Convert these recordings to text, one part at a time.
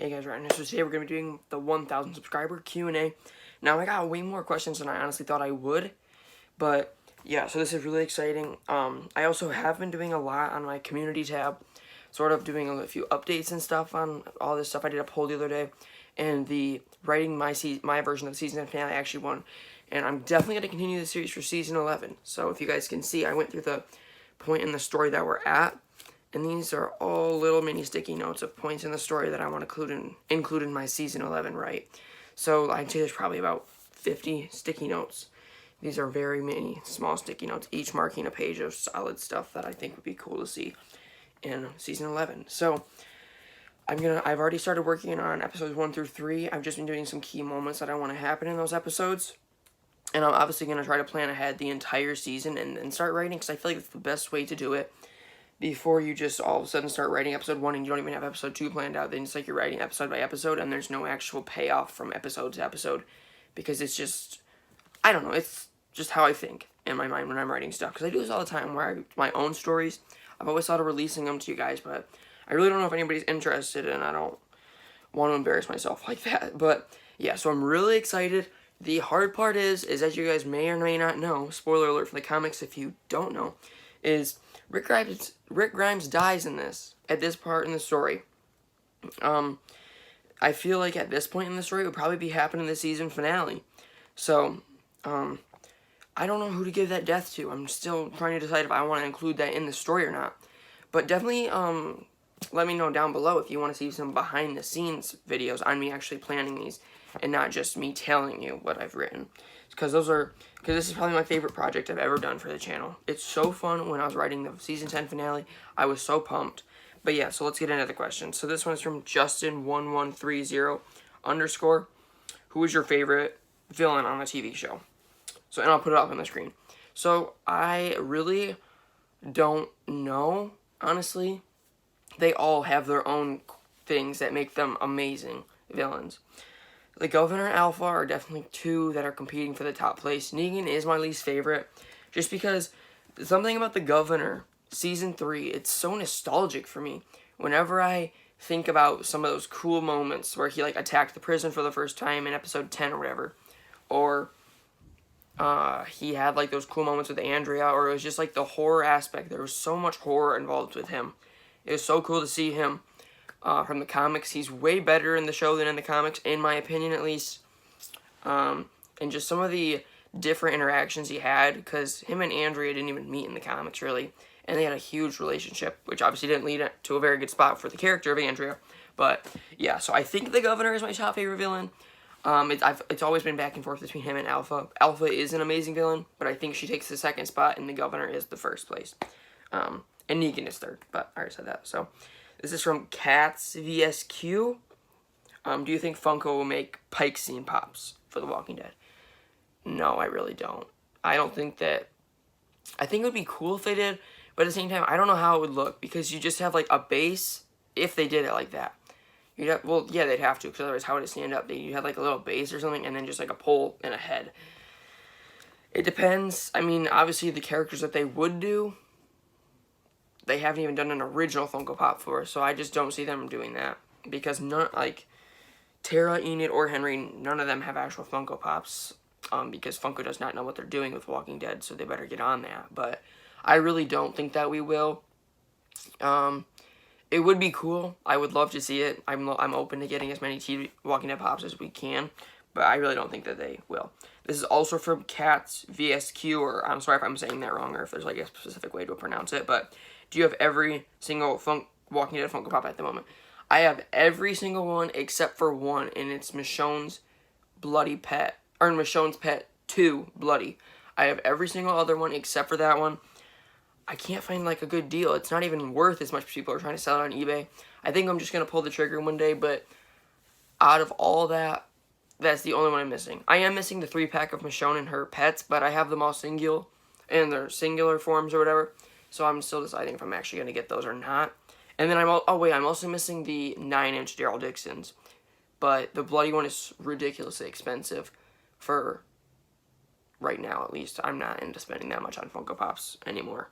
Hey guys, Ryan. So today we're going to be doing the 1,000 subscriber Q&A. Now I got way more questions than I honestly thought I would, but yeah, so this is really exciting. I also have been doing a lot on my community tab, sort of doing a few updates and stuff on all this stuff. I did a poll the other day, and the writing my version of the season finale actually won, and I'm definitely going to continue the series for season 11. So if you guys can see, I went through the point in the story that we're at. And these are all little mini sticky notes of points in the story that I want to include in my season 11, right? So I'd say there's probably about 50 sticky notes. These are very many small sticky notes, each marking a page of solid stuff that I think would be cool to see in season 11. So I've already started working on episodes 1 through 3. I've just been doing some key moments that I want to happen in those episodes. And I'm obviously going to try to plan ahead the entire season and start writing, because I feel like it's the best way to do it. Before you just all of a sudden start writing episode 1 and you don't even have episode 2 planned out, then it's like you're writing episode by episode and there's no actual payoff from episode to episode, because it's just, I don't know, it's just how I think in my mind when I'm writing stuff, because I do this all the time where my own stories, I've always thought of releasing them to you guys, but I really don't know if anybody's interested, and I don't want to embarrass myself like that. But yeah, so I'm really excited. The hard part is as you guys may or may not know, spoiler alert for the comics if you don't know, is Rick Grimes dies in this, at this part in the story. I feel like at this point in the story, it would probably be happening in the season finale. So, I don't know who to give that death to. I'm still trying to decide if I want to include that in the story or not. But definitely, let me know down below if you want to see some behind-the-scenes videos on me actually planning these, and not just me telling you what I've written. Because this is probably my favorite project I've ever done for the channel. It's so fun. When I was writing the season 10 finale, I was so pumped. But yeah, so let's get into the questions. So this one's from Justin1130_. Who is your favorite villain on the TV show? So, and I'll put it up on the screen. So I really don't know, honestly. They all have their own things that make them amazing villains. The Governor and Alpha are definitely two that are competing for the top place. Negan is my least favorite, just because something about the Governor, Season 3, it's so nostalgic for me. Whenever I think about some of those cool moments where he, like, attacked the prison for the first time in episode 10 or whatever, or he had, like, those cool moments with Andrea, or it was just, like, the horror aspect. There was so much horror involved with him. It was so cool to see him. From the comics, he's way better in the show than in the comics, in my opinion at least. And just some of the different interactions he had, because him and Andrea didn't even meet in the comics, really. And they had a huge relationship, which obviously didn't lead to a very good spot for the character of Andrea. But, yeah, so I think the Governor is my top favorite villain. It's always been back and forth between him and Alpha. Alpha is an amazing villain, but I think she takes the second spot, and the Governor is the first place. And Negan is third, but I already said that, so... This is from Cats VSQ. Do you think Funko will make Pike scene pops for The Walking Dead? No, I really don't. I don't think that... I think it would be cool if they did, but at the same time, I don't know how it would look, because you just have, like, a base, if they did it like that. You'd have, well, yeah, they'd have to, because otherwise how would it stand up? You'd have, like, a little base or something, and then just, like, a pole and a head. It depends. I mean, obviously, the characters that they would do... They haven't even done an original Funko Pop for, so I just don't see them doing that. Because none, like, Tara, Enid, or Henry, none of them have actual Funko Pops. Because Funko does not know what they're doing with Walking Dead, so they better get on that. But I really don't think that we will. It would be cool. I would love to see it. I'm open to getting as many Walking Dead Pops as we can. But I really don't think that they will. This is also from Cats VSQ, or I'm sorry if I'm saying that wrong, or if there's, like, a specific way to pronounce it, but... Do you have every single Walking Dead Funko Pop at the moment? I have every single one except for one, and it's Michonne's Bloody Pet. Or Michonne's Pet 2 Bloody. I have every single other one except for that one. I can't find, like, a good deal. It's not even worth as much as people are trying to sell it on eBay. I think I'm just going to pull the trigger one day, but out of all that, that's the only one I'm missing. I am missing the 3-pack of Michonne and her pets, but I have them all singular, in their singular forms or whatever. So I'm still deciding if I'm actually going to get those or not. And then I'm also missing the 9-inch Daryl Dixons. But the Bloody one is ridiculously expensive for right now, at least. I'm not into spending that much on Funko Pops anymore.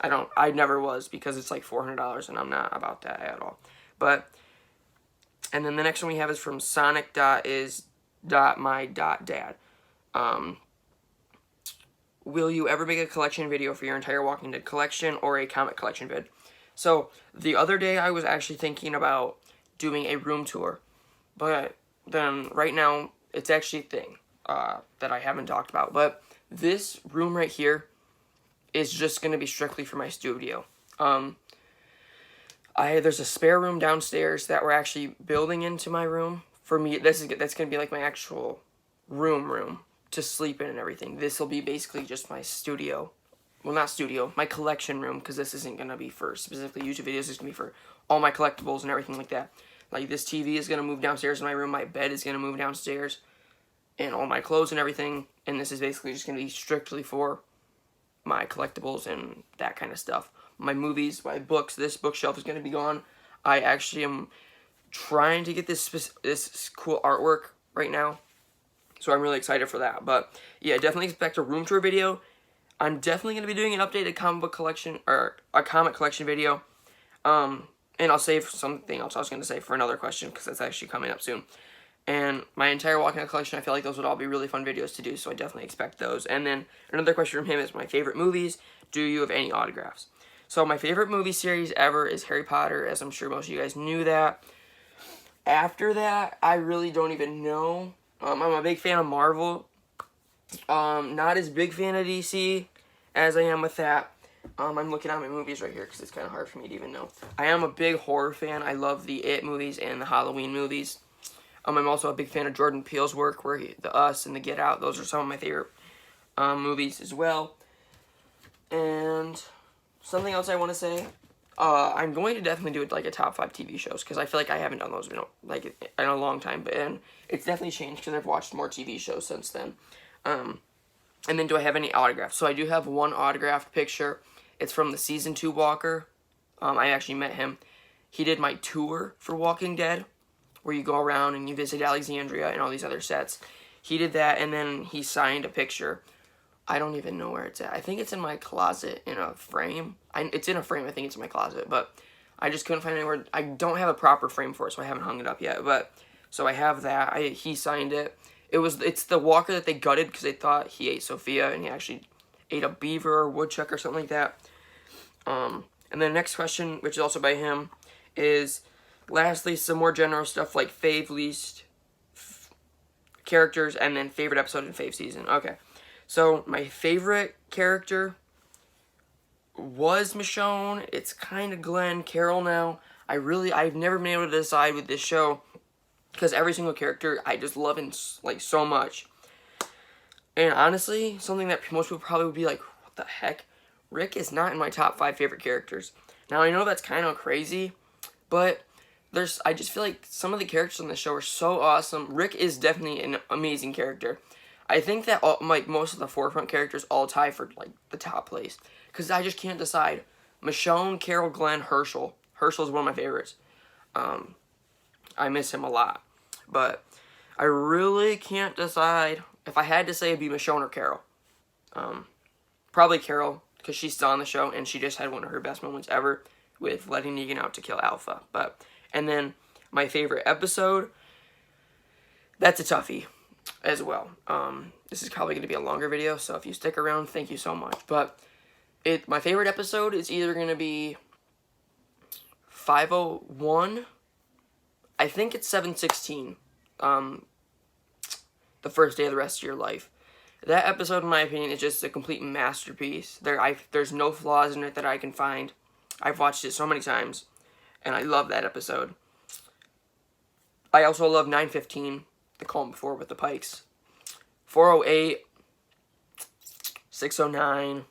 I never was, because it's like $400 and I'm not about that at all. But And then the next one we have is from Sonic.is.my.dad. Will you ever make a collection video for your entire Walking Dead collection or a comic collection vid? So the other day I was actually thinking about doing a room tour, but then right now it's actually a thing that I haven't talked about. But this room right here is just going to be strictly for my studio. There's a spare room downstairs that we're actually building into my room. For me, that's going to be like my actual room to sleep in and everything. This will be basically just my studio. Well, not studio, my collection room, because this isn't going to be for specifically YouTube videos. It's going to be for all my collectibles and everything like that. Like, this TV is going to move downstairs in my room. My bed is going to move downstairs. And all my clothes and everything. And this is basically just going to be strictly for my collectibles and that kind of stuff. My movies, my books, this bookshelf is going to be gone. I actually am trying to get this cool artwork right now. So I'm really excited for that. But yeah, definitely expect a room tour video. I'm definitely going to be doing an updated comic book collection, or a comic collection video. And I'll save something else I was going to say for another question, because that's actually coming up soon. And my entire Walking Dead collection, I feel like those would all be really fun videos to do, so I definitely expect those. And then another question from him is my favorite movies. Do you have any autographs? So my favorite movie series ever is Harry Potter, as I'm sure most of you guys knew that. After that, I really don't even know. I'm a big fan of Marvel. Not as big fan of DC as I am with that. I'm looking at my movies right here because it's kind of hard for me to even know. I am a big horror fan. I love the It movies and the Halloween movies. I'm also a big fan of Jordan Peele's work, where The Us and The Get Out. Those are some of my favorite movies as well. And something else I want to say, I'm going to definitely do like a top 5 TV shows, because I feel like I haven't done those in a long time. And it's definitely changed because I've watched more TV shows since then. And then do I have any autographs? So I do have one autographed picture. It's from the Season 2 Walker. I actually met him. He did my tour for Walking Dead, where you go around and you visit Alexandria and all these other sets. He did that, and then he signed a picture. I don't even know where it's at. I think it's in my closet in a frame. It's in a frame. I think it's in my closet, but I just couldn't find anywhere. I don't have a proper frame for it, so I haven't hung it up yet. But so I have that. He signed it. It's the Walker that they gutted because they thought he ate Sophia, and he actually ate a beaver or woodchuck or something like that. And then the next question, which is also by him, is lastly some more general stuff like fave least characters, and then favorite episode and fave season. Okay, so my favorite character was Michonne. It's kind of Glenn Carol now. I've never been able to decide with this show, because every single character I just love like so much. And honestly, something that most people probably would be like, what the heck? Rick is not in my top 5 favorite characters. Now I know that's kind of crazy, but I just feel like some of the characters on the show are so awesome. Rick is definitely an amazing character. I think that most of the forefront characters all tie for like the top place, because I just can't decide. Michonne, Carol, Glenn, Herschel. Herschel's one of my favorites. I miss him a lot, but I really can't decide. If I had to say, it'd be Michonne or Carol. Probably Carol, because she's still on the show, and she just had one of her best moments ever with letting Negan out to kill Alpha. And then my favorite episode, that's a toughie as well. This is probably going to be a longer video, so if you stick around, thank you so much. But my favorite episode is either going to be 501. I think it's 716. The first day of the rest of your life. That episode, in my opinion, is just a complete masterpiece. There's no flaws in it that I can find. I've watched it so many times, and I love that episode. I also love 915, the calm before with the Pikes. 408, 609.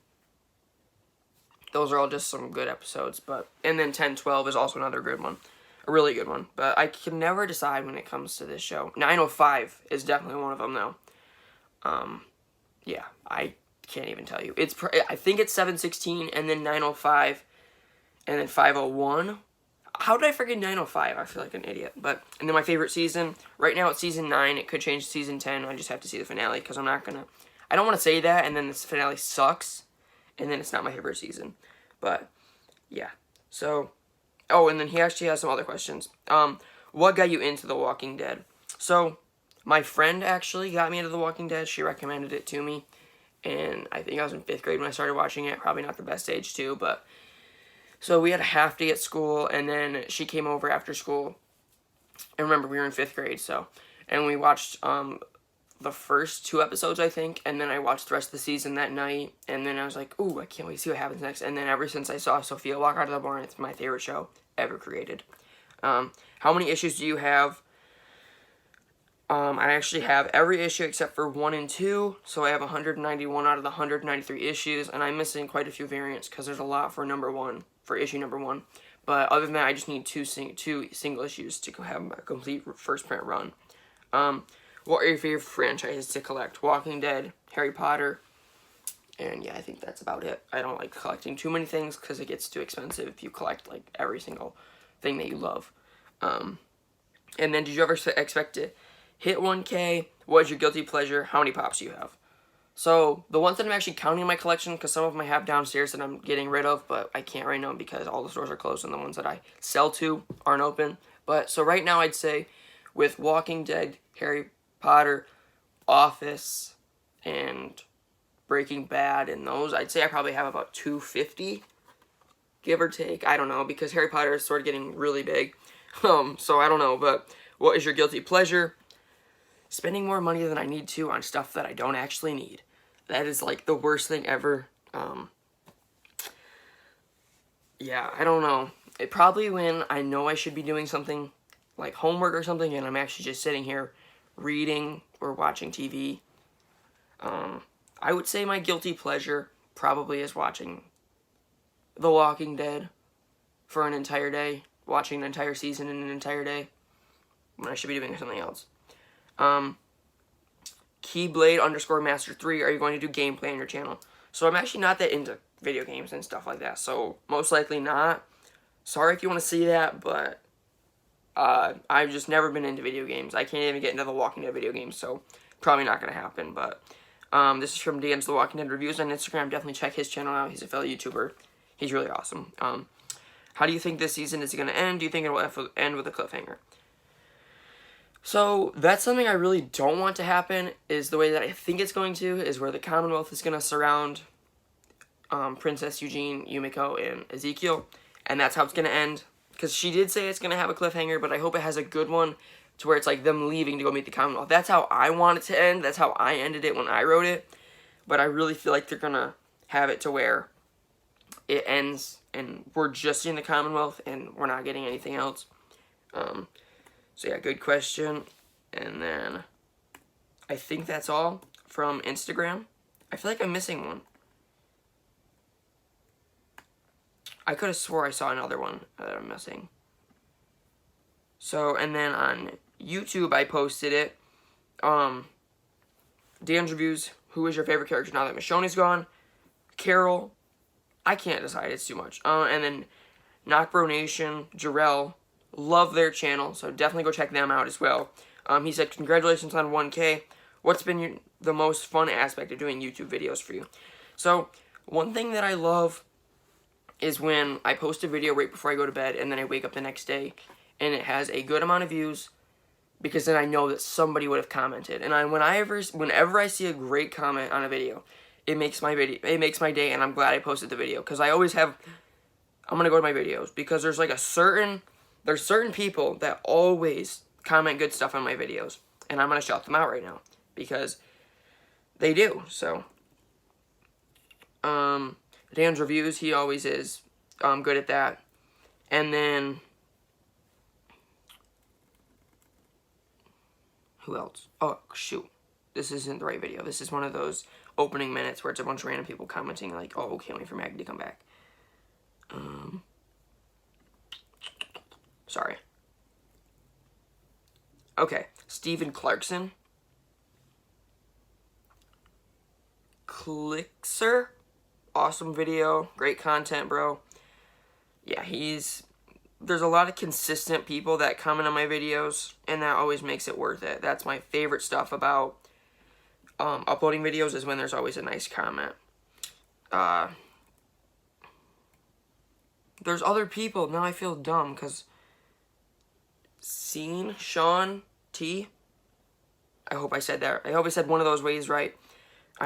Those are all just some good episodes. And then 1012 is also another good one. A really good one. But I can never decide when it comes to this show. 905 is definitely one of them, though. Yeah, I can't even tell you. I think it's 716, and then 905, and then 501. How did I forget 905? I feel like an idiot. And then my favorite season, right now it's season 9. It could change to season 10. I just have to see the finale, because I don't want to say that, and then this finale sucks, and then it's not my favorite season. But, yeah. So, oh, and then he actually has some other questions. what got you into The Walking Dead? So, my friend actually got me into The Walking Dead. She recommended it to me. And I think I was in 5th grade when I started watching it. Probably not the best age, too. But so we had a half day at school. And then she came over after school. And remember, we were in 5th grade. And we watched the first 2 episodes, I think. And then I watched the rest of the season that night. And then I was like, ooh, I can't wait to see what happens next. And then ever since I saw Sophia walk out of the barn, it's my favorite show ever created. How many issues do you have? I actually have every issue except for 1 and 2, so I have 191 out of the 193 issues, and I'm missing quite a few variants because there's a lot for issue number 1. But other than that, I just need two single issues to have a complete first print run. What are your favorite franchises to collect? Walking Dead, Harry Potter, and yeah, I think that's about it. I don't like collecting too many things because it gets too expensive if you collect like every single thing that you love. And then, did you ever expect to hit 1K? What is your guilty pleasure? How many pops do you have? So, the ones that I'm actually counting in my collection, because some of them I have downstairs that I'm getting rid of, but I can't right now because all the stores are closed and the ones that I sell to aren't open. But, so right now I'd say with Walking Dead, Harry Potter, Office, and Breaking Bad, and those, I'd say I probably have about 250, give or take. I don't know, because Harry Potter is sort of getting really big. So I don't know, but what is your guilty pleasure? Spending more money than I need to on stuff that I don't actually need. That is like the worst thing ever. Yeah, I don't know. It probably when I know I should be doing something like homework or something and I'm actually just sitting here reading or watching TV. I would say my guilty pleasure probably is watching The Walking Dead for an entire day. Watching an entire season in an entire day when I should be doing something else. Keyblade_Master3, are you going to do gameplay on your channel? So I'm actually not that into video games and stuff like that, so most likely not. Sorry if you want to see that, but I've just never been into video games. I can't even get into The Walking Dead video games, so probably not going to happen. But this is from Dan's The Walking Dead Reviews on Instagram. Definitely check his channel out. He's a fellow YouTuber. He's really awesome. How do you think this season is going to end? Do you think it will end with a cliffhanger? So, that's something I really don't want to happen, is the way that I think it's going to, is where the Commonwealth is going to surround Princess Eugene, Yumiko, and Ezekiel, and that's how it's going to end. Because she did say it's going to have a cliffhanger, but I hope it has a good one, to where it's like them leaving to go meet the Commonwealth. That's how I want it to end. That's how I ended it when I wrote it. But I really feel like they're going to have it to where it ends and we're just in the Commonwealth and we're not getting anything else. So yeah, good question. And then I think that's all from Instagram. I feel like I'm missing one. I could have swore I saw another one that I'm missing. So, and then on YouTube I posted it. Dan's Reviews, who is your favorite character now that Michonne's gone? Carol. I can't decide, it's too much. And then Knockbro Nation, Jarrell, love their channel, so definitely go check them out as well. He said, congratulations on 1K. What's been the most fun aspect of doing YouTube videos for you? So, one thing that I love is when I post a video right before I go to bed, and then I wake up the next day, and it has a good amount of views, because then I know that somebody would have commented. And whenever I see a great comment on a video, it makes my day, and I'm glad I posted the video, because I always have, I'm gonna go to my videos, because there's like there's certain people that always comment good stuff on my videos, and I'm gonna shout them out right now, because they do. So, Dan's Reviews, he always is good at that. And then, who else? Oh, shoot. This isn't the right video. This is one of those opening minutes where it's a bunch of random people commenting like, oh, can't wait for Maggie to come back. Sorry. Okay, Steven Clarkson. Clixer. Awesome video. Great content, bro. Yeah, there's a lot of consistent people that comment on my videos, and that always makes it worth it. That's my favorite stuff about uploading videos, is when there's always a nice comment. There's other people. Now I feel dumb, because Sean T. I hope I said that. I hope I said one of those ways right.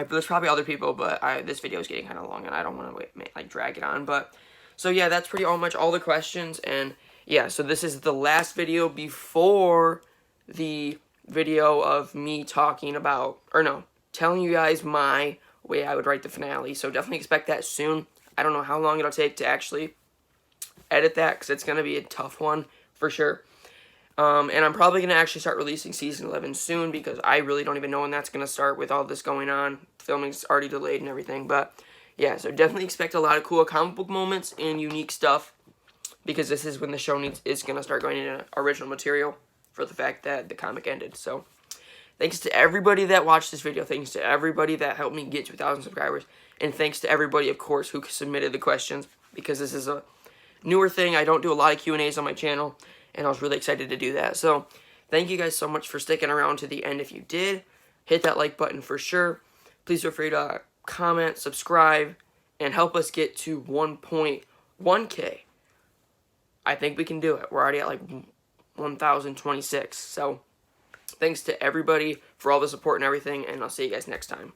There's probably other people, but this video is getting kind of long, and I don't want to like drag it on. But so yeah, that's pretty much all the questions, and yeah, so this is the last video before the video of me talking about, or no, telling you guys my way I would write the finale. So definitely expect that soon. I don't know how long it'll take to actually edit that, because it's going to be a tough one for sure. And I'm probably going to actually start releasing Season 11 soon, because I really don't even know when that's going to start with all this going on. Filming's already delayed and everything, but yeah, so definitely expect a lot of cool comic book moments and unique stuff, because this is when the show is going to start going into original material for the fact that the comic ended. So thanks to everybody that watched this video, thanks to everybody that helped me get to 1,000 subscribers, and thanks to everybody, of course, who submitted the questions, because this is a newer thing. I don't do a lot of Q&As on my channel, and I was really excited to do that. So thank you guys so much for sticking around to the end. If you did, hit that like button for sure. Please feel free to comment, subscribe, and help us get to 1.1K. I think we can do it. We're already at like 1,026. So thanks to everybody for all the support and everything, and I'll see you guys next time.